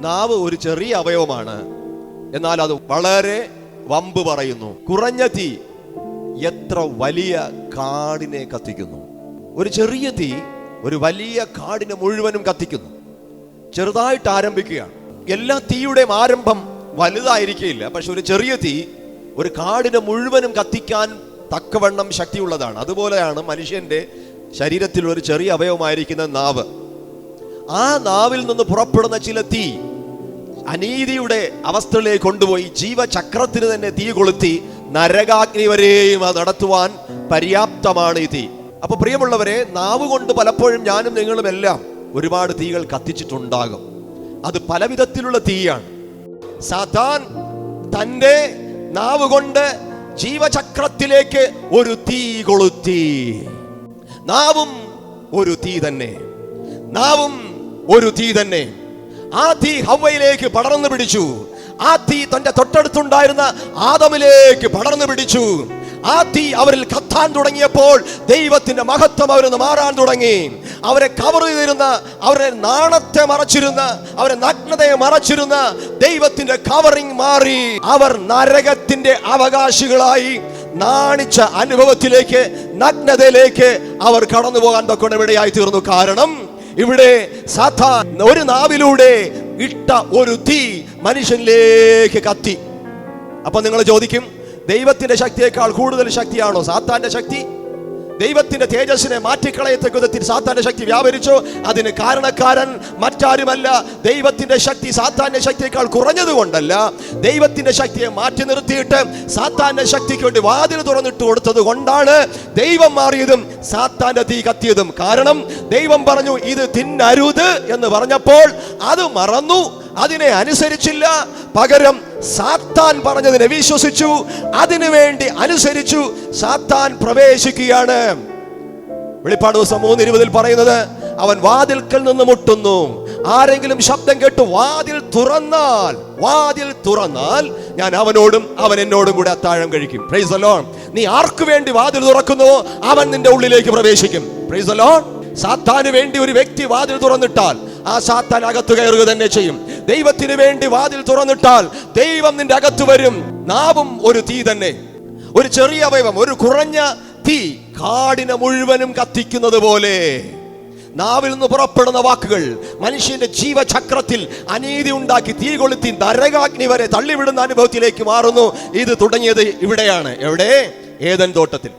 നാവ് ഒരു ചെറിയ അവയവമാണ്, എന്നാൽ അത് വളരെ വമ്പ് പറയുന്നു. കുറഞ്ഞ തീ എത്ര വലിയ കാടിനെ കത്തിക്കുന്നു. ഒരു ചെറിയ തീ ഒരു വലിയ കാടിനെ മുഴുവനും കത്തിക്കുന്നു. ചെറുതായിട്ട് ആരംഭിക്കുകയാണ്. എല്ലാ തീയുടെയും ആരംഭം വലുതായിരിക്കില്ല, പക്ഷെ ഒരു ചെറിയ തീ ഒരു കാടിനെ മുഴുവനും കത്തിക്കാൻ തക്കവണ്ണം ശക്തിയുള്ളതാണ്. അതുപോലെയാണ് മനുഷ്യന്റെ ശരീരത്തിൽ ഒരു ചെറിയ അവയവമായിരിക്കുന്ന നാവ്. ആ നാവിൽ നിന്ന് പുറപ്പെടുന്ന ചില തീ അനീതിയുടെ അവസ്ഥയിലേക്ക് കൊണ്ടുപോയി ജീവചക്രത്തിന് തന്നെ തീ കൊളുത്തി നരകാഗ്നി വരെയും അത് നടത്തുവാൻ പര്യാപ്തമാണ് ഈ തീ. അപ്പൊ പ്രിയമുള്ളവരെ, നാവ് കൊണ്ട് പലപ്പോഴും ഞാനും നിങ്ങളും എല്ലാം ഒരുപാട് തീകൾ കത്തിച്ചിട്ടുണ്ടാകും. അത് പല വിധത്തിലുള്ള തീയാണ്. സാത്താൻ തന്റെ നാവ് കൊണ്ട് ജീവചക്രത്തിലേക്ക് ഒരു തീ കൊളുത്തി. നാവും ഒരു തീ തന്നെ, നാവും ഒരു തീ തന്നെ. ആ തീ ഹവ്വയിലേക്ക് പടർന്നു പിടിച്ചു. ആ തീ തന്റെ തൊട്ടടുത്തുണ്ടായിരുന്ന ആദമിലേക്ക് പടർന്നു പിടിച്ചു. ആ തീ അവരിൽ കത്താൻ തുടങ്ങിയപ്പോൾ ദൈവത്തിന്റെ മഹത്വം അവരിൽ നിന്ന് മാറാൻ തുടങ്ങി. അവരെ കവർ ചെയ്തിരുന്ന, അവരെ നാണത്തെ മറച്ചിരുന്ന, അവരെ നഗ്നതയെ മറച്ചിരുന്ന ദൈവത്തിന്റെ കവറിങ് മാറി. അവർ നരകത്തിന്റെ അവകാശികളായി നാണിച്ച അനുഭവത്തിലേക്ക്, നഗ്നതയിലേക്ക് അവർ കടന്നു പോകാൻ തക്കോണം ഇവിടെയായി തീർന്നു. കാരണം ഇവിടെ സാത്താൻ ഒരു നാവിലൂടെ ഇട്ട ഒരു തീ മനുഷ്യനിലേക്ക് കത്തി. അപ്പൊ നിങ്ങൾ ചോദിക്കും, ദൈവത്തിന്റെ ശക്തിയേക്കാൾ കൂടുതൽ ശക്തിയാണോ സാത്താന്റെ ശക്തി? ദൈവത്തിന്റെ തേജസ്സിനെ മാറ്റിക്കളയത്തക്ക വിധത്തിൽ സാത്താന്റെ ശക്തി വ്യാപരിച്ചോ? അതിന് കാരണക്കാരൻ മറ്റാരുമല്ല, ദൈവത്തിന്റെ ശക്തി സാത്താന്റെ ശക്തിയേക്കാൾ കുറഞ്ഞത് കൊണ്ടല്ല, ദൈവത്തിന്റെ ശക്തിയെ മാറ്റി നിർത്തിയിട്ട് സാത്താന്റെ ശക്തിക്ക് വേണ്ടി വാതിൽ തുറന്നിട്ട് കൊടുത്തത് കൊണ്ടാണ് ദൈവം മാറിയതും സാത്താന്റെ തീ കത്തിയതും. കാരണം ദൈവം പറഞ്ഞു ഇത് തിന്നരുത് എന്ന് പറഞ്ഞപ്പോൾ അത് മറന്നു, അതിനെ അനുസരിച്ചില്ല. പകരം സാത്താൻ പറഞ്ഞതിനെ വിശ്വസിച്ചു, അതിനു വേണ്ടി അനുസരിച്ചു. സാത്താൻ പ്രവേശിക്കുകയാണ്. വെളിപ്പാട് 3:20 പറയുന്നത്, അവൻ വാതിൽക്കൽ നിന്ന് മുട്ടുന്നു. ആരെങ്കിലും ശബ്ദം കേട്ട് വാതിൽ തുറന്നാൽ ഞാൻ അവനോടും അവൻ എന്നോടും കൂടെ അത്താഴം കഴിക്കും. Praise the Lord. നീ ആർക്ക് വേണ്ടി വാതിൽ തുറക്കുന്നുവോ അവൻ നിന്റെ ഉള്ളിലേക്ക് പ്രവേശിക്കും. Praise the Lord. സാത്താന് വേണ്ടി ഒരു വ്യക്തി വാതിൽ തുറന്നിട്ടാൽ ആ സാത്താൻ അകത്ത് കയറുക തന്നെ ചെയ്യും. ദൈവത്തിന് വേണ്ടി വാതിൽ തുറന്നിട്ടാൽ ദൈവം നിന്റെ അകത്ത് വരും. നാവും ഒരു തീ തന്നെ. ഒരു ചെറിയ അവയവം, ഒരു കുറഞ്ഞ തീ കാടിനെ മുഴുവനും കത്തിക്കുന്നത് പോലെ നാവിൽ നിന്ന് പുറപ്പെടുന്ന വാക്കുകൾ മനുഷ്യന്റെ ജീവചക്രത്തിൽ അനീതി ഉണ്ടാക്കി തീ കൊളുത്തി നരകാഗ്നി വരെ തള്ളിവിടുന്ന അനുഭവത്തിലേക്ക് മാറുന്നു. ഇത് തുടങ്ങിയത് ഇവിടെയാണ്. എവിടെ? ഏദൻ തോട്ടത്തിൽ.